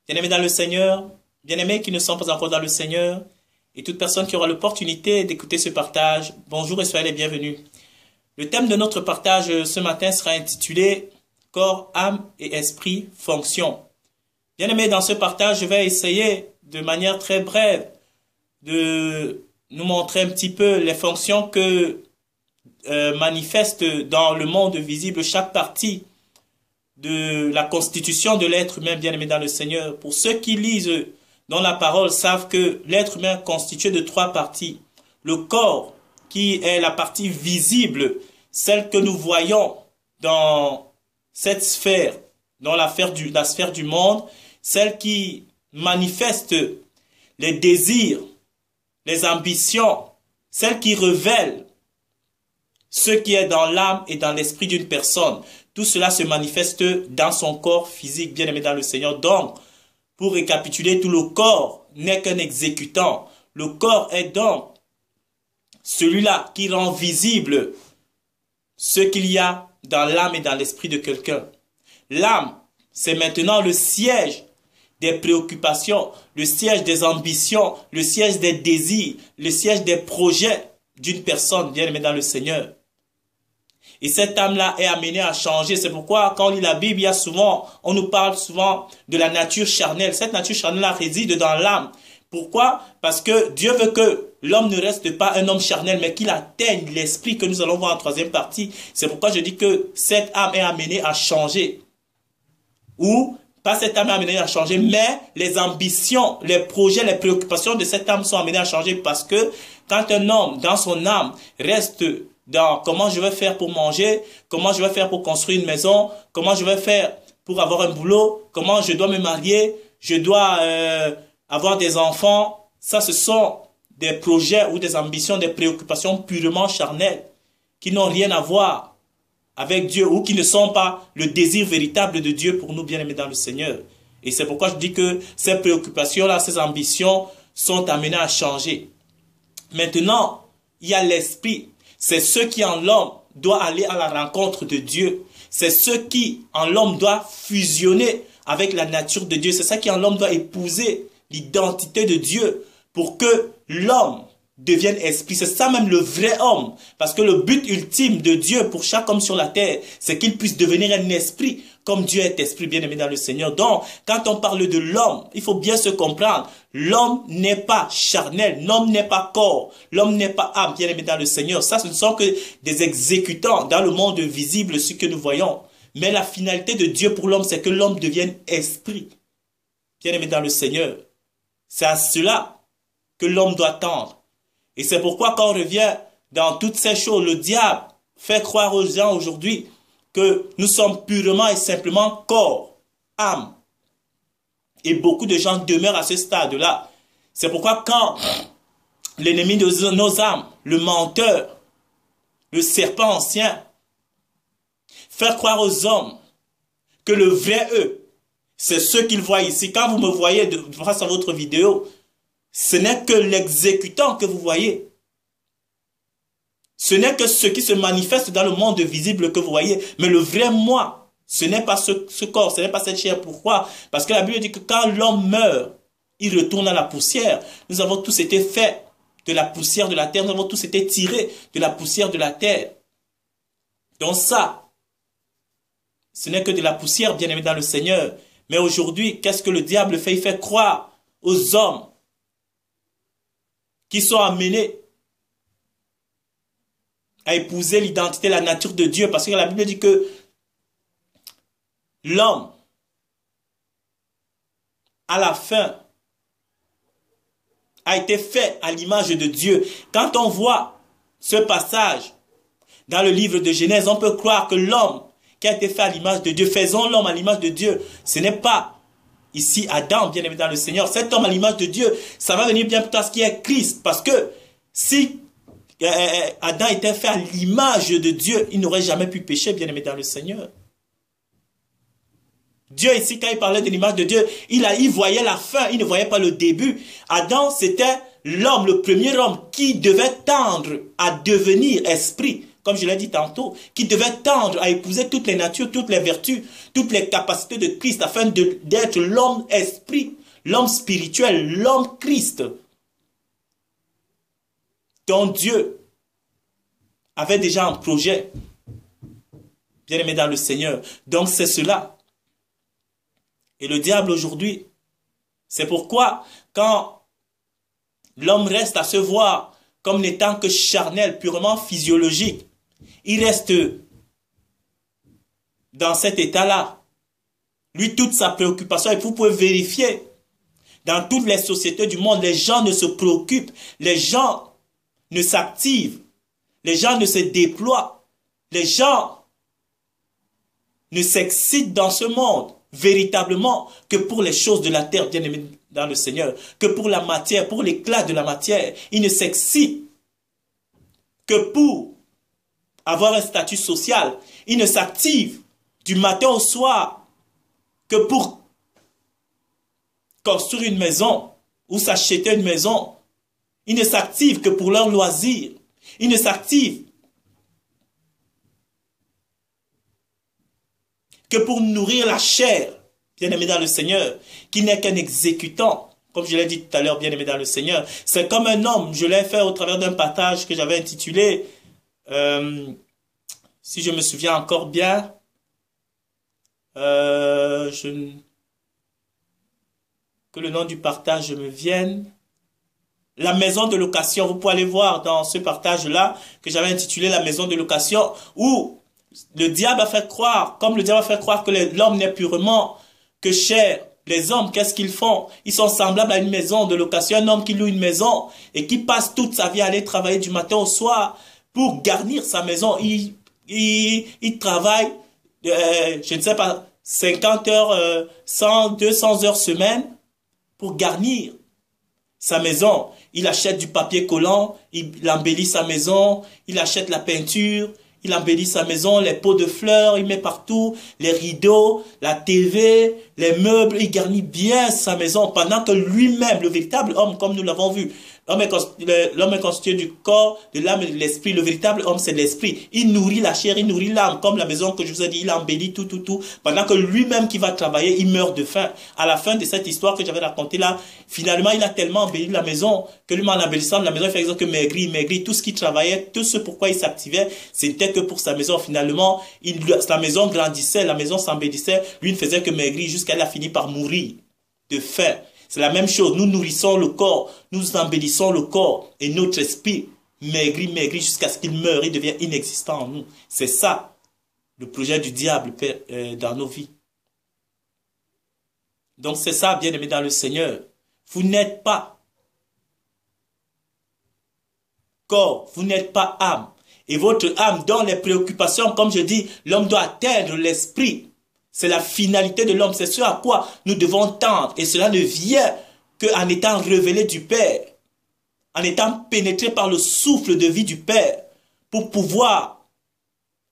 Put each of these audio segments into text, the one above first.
Bien-aimés dans le Seigneur, bien-aimés qui ne sont pas encore dans le Seigneur, et toute personne qui aura l'opportunité d'écouter ce partage, bonjour et soyez les bienvenus. Le thème de notre partage ce matin sera intitulé « Corps, âme et esprit, fonction ». Bien-aimés, dans ce partage, je vais essayer de manière très brève de nous montrer un petit peu les fonctions que manifeste dans le monde visible chaque partie de la constitution de l'être humain, bien-aimé dans le Seigneur. Pour ceux qui lisent dans la parole savent que l'être humain est constitué de 3 parties. Le corps, qui est la partie visible, celle que nous voyons dans cette sphère, dans la sphère du monde, celle qui manifeste les désirs, les ambitions, celle qui révèle ce qui est dans l'âme et dans l'esprit d'une personne. Tout cela se manifeste dans son corps physique, bien aimé dans le Seigneur. Donc, pour récapituler, tout le corps n'est qu'un exécutant. Le corps est donc celui-là qui rend visible ce qu'il y a dans l'âme et dans l'esprit de quelqu'un. L'âme, c'est maintenant le siège des préoccupations, le siège des ambitions, le siège des désirs, le siège des projets d'une personne, bien aimée dans le Seigneur. Et cette âme-là est amenée à changer. C'est pourquoi, quand on lit la Bible, on nous parle souvent de la nature charnelle. Cette nature charnelle-là réside dans l'âme. Pourquoi? Parce que Dieu veut que l'homme ne reste pas un homme charnel, mais qu'il atteigne l'esprit que nous allons voir en 3e partie. C'est pourquoi je dis que cette âme est amenée à changer. Ou, pas cette âme est amenée à changer, mais les ambitions, les projets, les préoccupations de cette âme sont amenées à changer parce que quand un homme, dans son âme, reste dans comment je vais faire pour manger, comment je vais faire pour construire une maison, comment je vais faire pour avoir un boulot, comment je dois me marier, je dois avoir des enfants. Ça, ce sont des projets ou des ambitions, des préoccupations purement charnelles qui n'ont rien à voir avec Dieu ou qui ne sont pas le désir véritable de Dieu pour nous bien-aimés dans le Seigneur. Et c'est pourquoi je dis que ces préoccupations-là, ces ambitions sont amenées à changer. Maintenant, il y a l'esprit. C'est ce qui en l'homme doit aller à la rencontre de Dieu. C'est ce qui en l'homme doit fusionner avec la nature de Dieu. C'est ça qui en l'homme doit épouser l'identité de Dieu pour que l'homme devienne esprit. C'est ça même le vrai homme. Parce que le but ultime de Dieu pour chaque homme sur la terre, c'est qu'il puisse devenir un esprit comme Dieu est esprit, bien aimé dans le Seigneur. Donc, quand on parle de l'homme, il faut bien se comprendre. L'homme n'est pas charnel, l'homme n'est pas corps, l'homme n'est pas âme, bien aimé dans le Seigneur. Ça, ce ne sont que des exécutants dans le monde visible, ce que nous voyons. Mais la finalité de Dieu pour l'homme, c'est que l'homme devienne esprit, bien aimé dans le Seigneur. C'est à cela que l'homme doit tendre. Et c'est pourquoi quand on revient dans toutes ces choses, le diable fait croire aux gens aujourd'hui que nous sommes purement et simplement corps, âme. Et beaucoup de gens demeurent à ce stade-là. C'est pourquoi quand l'ennemi de nos âmes, le menteur, le serpent ancien, fait croire aux hommes que le vrai eux, c'est ce qu'ils voient ici. Quand vous me voyez face à votre vidéo, ce n'est que l'exécutant que vous voyez. Ce n'est que ce qui se manifeste dans le monde visible que vous voyez. Mais le vrai moi, ce n'est pas ce corps, ce n'est pas cette chair. Pourquoi? Parce que la Bible dit que quand l'homme meurt, il retourne à la poussière. Nous avons tous été faits de la poussière de la terre. Nous avons tous été tirés de la poussière de la terre. Donc ça, ce n'est que de la poussière, bien aimé dans le Seigneur. Mais aujourd'hui, qu'est-ce que le diable fait? Il fait croire aux hommes qui sont amenés à épouser l'identité, la nature de Dieu. Parce que la Bible dit que l'homme, à la fin, a été fait à l'image de Dieu. Quand on voit ce passage dans le livre de Genèse, on peut croire que l'homme qui a été fait à l'image de Dieu, faisons l'homme à l'image de Dieu, ce n'est pas ici Adam, bien aimé dans le Seigneur. Cet homme à l'image de Dieu, ça va venir bien plus tard, ce qui est Christ. Parce que si Adam était fait à l'image de Dieu, il n'aurait jamais pu pécher, bien aimé dans le Seigneur. Dieu ici, quand il parlait de l'image de Dieu, il voyait la fin, il ne voyait pas le début. Adam, c'était l'homme, le premier homme qui devait tendre à devenir esprit, comme je l'ai dit tantôt, qui devait tendre à épouser toutes les natures, toutes les vertus, toutes les capacités de Christ, afin d'être l'homme esprit, l'homme spirituel, l'homme Christ, dont Dieu avait déjà un projet, bien aimé dans le Seigneur. Donc c'est cela. Et le diable aujourd'hui, c'est pourquoi quand l'homme reste à se voir comme n'étant que charnel, purement physiologique, il reste dans cet état-là. Lui, toute sa préoccupation, et vous pouvez vérifier, dans toutes les sociétés du monde, les gens ne se préoccupent, les gens ne s'activent, les gens ne se déploient, les gens ne s'excitent dans ce monde véritablement que pour les choses de la terre, bien aimé dans le Seigneur, que pour la matière, pour l'éclat de la matière. Ils ne s'excitent que pour avoir un statut social. Ils ne s'activent du matin au soir que pour construire une maison ou s'acheter une maison. Ils ne s'activent que pour leur loisir. Ils ne s'activent que pour nourrir la chair, bien-aimé dans le Seigneur, qui n'est qu'un exécutant. Comme je l'ai dit tout à l'heure, bien-aimé dans le Seigneur, c'est comme un homme. Je l'ai fait au travers d'un partage que j'avais intitulé, si je me souviens encore bien, que le nom du partage me vienne. La maison de location, vous pouvez aller voir dans ce partage-là, que j'avais intitulé la maison de location, où le diable a fait croire, comme le diable a fait croire que l'homme n'est purement que chair. Les hommes, qu'est-ce qu'ils font? Ils sont semblables à une maison de location, un homme qui loue une maison et qui passe toute sa vie à aller travailler du matin au soir pour garnir sa maison. Il travaille, je ne sais pas, 50 heures, 100, 200 heures semaine pour garnir sa maison. Il achète du papier collant, il embellit sa maison, il achète la peinture, il embellit sa maison, les pots de fleurs, il met partout, les rideaux, la TV, les meubles, il garnit bien sa maison pendant que lui-même, le véritable homme, comme nous l'avons vu, l'homme est constitué du corps, de l'âme et de l'esprit. Le véritable homme, c'est l'esprit. Il nourrit la chair, il nourrit l'âme, comme la maison que je vous ai dit, il embellit tout, pendant que lui-même qui va travailler, il meurt de faim. À la fin de cette histoire que j'avais racontée là, finalement, il a tellement embelli la maison que lui, en embellissant la maison, il fait exemple que maigri, tout ce qu'il travaillait, tout ce pourquoi il s'activait, c'était que pour sa maison. Finalement, sa maison grandissait, la maison s'embellissait, lui ne faisait que maigrir jusqu'à il a fini par mourir de faim. C'est la même chose, nous nourrissons le corps, nous embellissons le corps et notre esprit maigrit jusqu'à ce qu'il meure, il devient inexistant en nous. C'est ça, le projet du diable dans nos vies. Donc c'est ça, bien-aimé dans le Seigneur. Vous n'êtes pas corps, vous n'êtes pas âme. Et votre âme, dans les préoccupations, comme je dis, l'homme doit atteindre l'esprit. C'est la finalité de l'homme, c'est ce à quoi nous devons tendre. Et cela ne vient qu'en étant révélé du Père, en étant pénétré par le souffle de vie du Père, pour pouvoir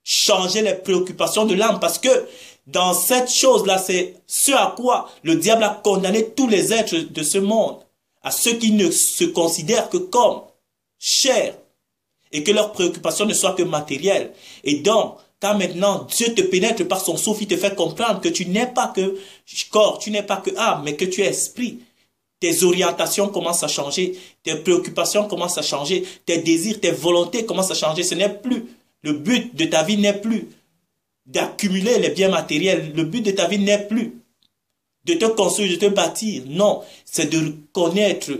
changer les préoccupations de l'âme. Parce que dans cette chose-là, c'est ce à quoi le diable a condamné tous les êtres de ce monde, à ceux qui ne se considèrent que comme chair, et que leurs préoccupations ne soient que matérielles. Et donc, quand maintenant Dieu te pénètre par son souffle, il te fait comprendre que tu n'es pas que corps, tu n'es pas que âme, mais que tu es esprit. Tes orientations commencent à changer, tes préoccupations commencent à changer, tes désirs, tes volontés commencent à changer. Ce n'est plus, le but de ta vie n'est plus d'accumuler les biens matériels. Le but de ta vie n'est plus de te construire, de te bâtir. Non, c'est de connaître,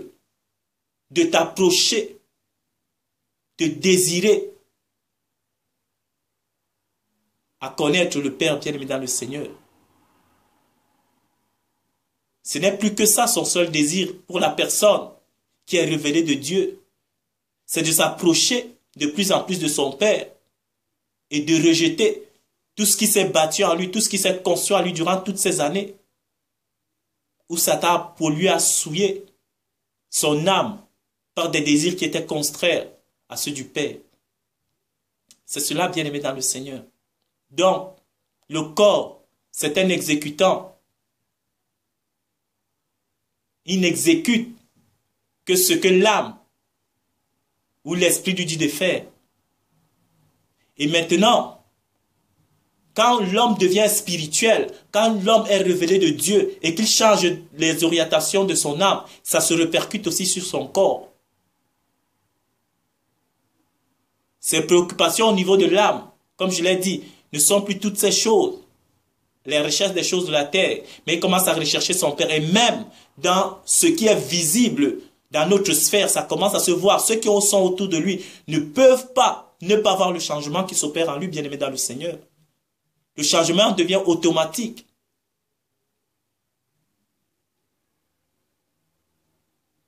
de t'approcher, de désirer à connaître le Père bien-aimé dans le Seigneur. Ce n'est plus que ça son seul désir pour la personne qui est révélée de Dieu. C'est de s'approcher de plus en plus de son Père et de rejeter tout ce qui s'est bâti en lui, tout ce qui s'est construit en lui durant toutes ces années où Satan a pollué, a souillé son âme par des désirs qui étaient contraires à ceux du Père. C'est cela, bien-aimé dans le Seigneur. Donc, le corps, c'est un exécutant. Il n'exécute que ce que l'âme ou l'esprit lui dit de faire. Et maintenant, quand l'homme devient spirituel, quand l'homme est révélé de Dieu et qu'il change les orientations de son âme, ça se répercute aussi sur son corps. Ses préoccupations au niveau de l'âme, comme je l'ai dit, ne sont plus toutes ces choses, les recherches des choses de la terre, mais il commence à rechercher son Père. Et même dans ce qui est visible, dans notre sphère, ça commence à se voir. Ceux qui sont autour de lui ne peuvent pas ne pas voir le changement qui s'opère en lui, bien-aimé dans le Seigneur. Le changement devient automatique.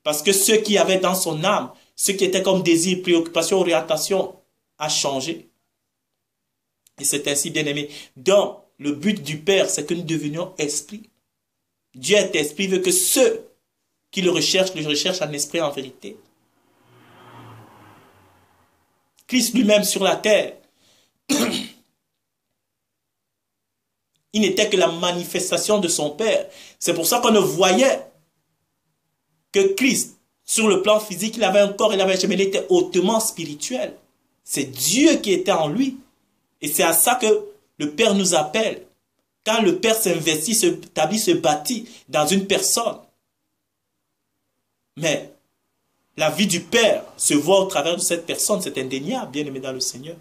Parce que ce qui avait dans son âme, ce qui était comme désir, préoccupation, orientation, a changé. Et c'est ainsi, bien-aimé. Donc, le but du Père, c'est que nous devenions esprit. Dieu est esprit, il veut que ceux qui le recherchent en esprit, en vérité. Christ lui-même sur la terre, il n'était que la manifestation de son Père. C'est pour ça qu'on ne voyait que Christ, sur le plan physique, il avait un corps, il avait un chemin, il était hautement spirituel. C'est Dieu qui était en lui. Et c'est à ça que le Père nous appelle. Quand le Père s'investit, s'établit, se bâtit dans une personne. Mais la vie du Père se voit au travers de cette personne, c'est indéniable, bien-aimé dans le Seigneur.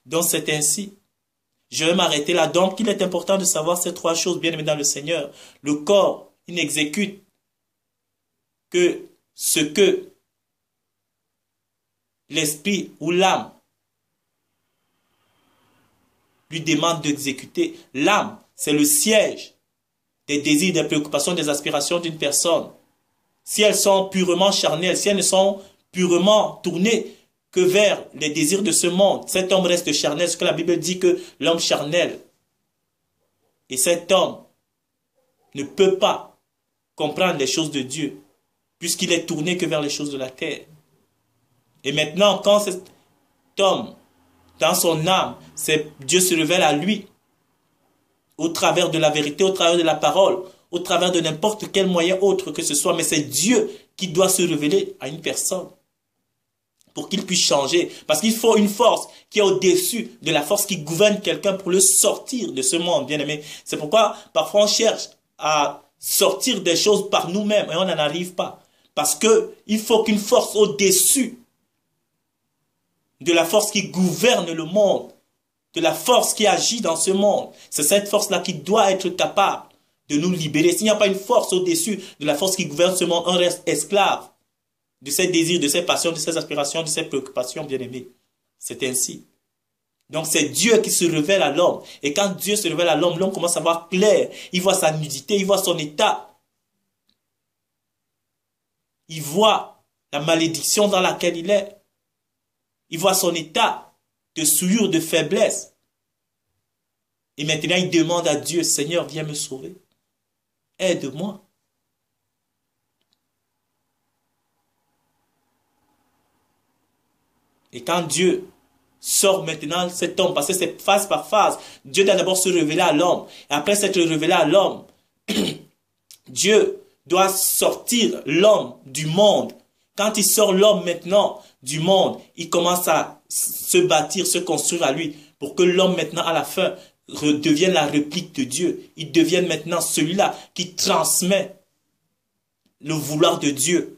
Donc c'est ainsi. Je vais m'arrêter là. Donc, il est important de savoir ces trois choses, bien aimés dans le Seigneur. Le corps, il n'exécute que ce que l'esprit ou l'âme lui demande d'exécuter. L'âme, c'est le siège des désirs, des préoccupations, des aspirations d'une personne. Si elles sont purement charnelles, si elles ne sont purement tournées que vers les désirs de ce monde, cet homme reste charnel, ce que la Bible dit que l'homme charnel. Et cet homme ne peut pas comprendre les choses de Dieu, puisqu'il est tourné que vers les choses de la terre. Et maintenant, quand cet homme, dans son âme, Dieu se révèle à lui, au travers de la vérité, au travers de la parole, au travers de n'importe quel moyen autre que ce soit, mais c'est Dieu qui doit se révéler à une personne pour qu'il puisse changer. Parce qu'il faut une force qui est au-dessus de la force qui gouverne quelqu'un pour le sortir de ce monde, bien aimé. C'est pourquoi parfois on cherche à sortir des choses par nous-mêmes et on n'en arrive pas. Parce qu'il faut qu'une force au-dessus de la force qui gouverne le monde, de la force qui agit dans ce monde, c'est cette force-là qui doit être capable de nous libérer. S'il n'y a pas une force au-dessus de la force qui gouverne ce monde, on reste esclave de ses désirs, de ses passions, de ses aspirations, de ses préoccupations, bien-aimés. C'est ainsi. Donc c'est Dieu qui se révèle à l'homme. Et quand Dieu se révèle à l'homme, l'homme commence à voir clair. Il voit sa nudité, il voit son état. Il voit la malédiction dans laquelle il est. Il voit son état de souillure, de faiblesse. Et maintenant il demande à Dieu, Seigneur, viens me sauver. Aide-moi. Et quand Dieu sort maintenant cet homme, parce que c'est phase par phase, Dieu doit d'abord se révéler à l'homme. Et après s'être révélé à l'homme, Dieu doit sortir l'homme du monde. Quand il sort l'homme maintenant du monde, il commence à se bâtir, se construire à lui, pour que l'homme maintenant à la fin devienne la réplique de Dieu. Il devienne maintenant celui-là qui transmet le vouloir de Dieu,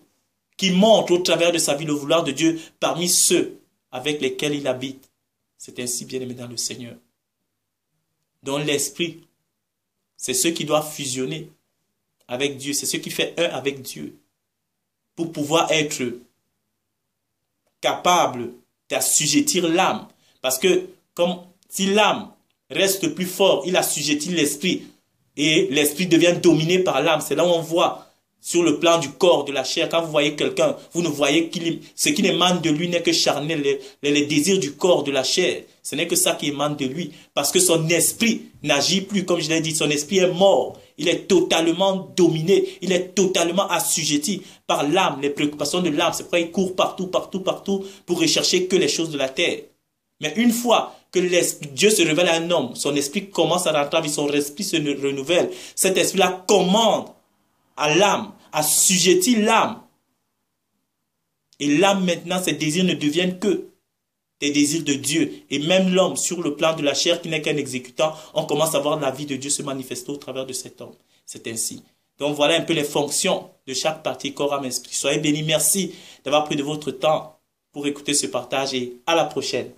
qui montre au travers de sa vie le vouloir de Dieu parmi ceux avec lesquels il habite. C'est ainsi, bien-aimé dans le Seigneur. Donc l'esprit, c'est ce qui doit fusionner avec Dieu, c'est ce qui fait un avec Dieu, pour pouvoir être capable d'assujettir l'âme. Parce que comme si l'âme reste plus fort, il assujettit l'esprit, et l'esprit devient dominé par l'âme. C'est là où on voit sur le plan du corps, de la chair, quand vous voyez quelqu'un, vous ne voyez ce qui émane de lui n'est que charnel, les désirs du corps, de la chair. Ce n'est que ça qui émane de lui. Parce que son esprit n'agit plus, comme je l'ai dit, son esprit est mort. Il est totalement dominé, il est totalement assujetti par l'âme, les préoccupations de l'âme. C'est pourquoi il court partout, partout, partout pour rechercher que les choses de la terre. Mais une fois que Dieu se révèle à un homme, son esprit commence à rentrer en vie, son esprit se renouvelle. Cet esprit-là commande à l'âme, assujettit l'âme. Et l'âme maintenant, ses désirs ne deviennent que des désirs de Dieu. Et même l'homme, sur le plan de la chair, qui n'est qu'un exécutant, on commence à voir la vie de Dieu se manifester au travers de cet homme. C'est ainsi. Donc voilà un peu les fonctions de chaque partie, corps, âme, esprit. Soyez bénis. Merci d'avoir pris de votre temps pour écouter ce partage et à la prochaine.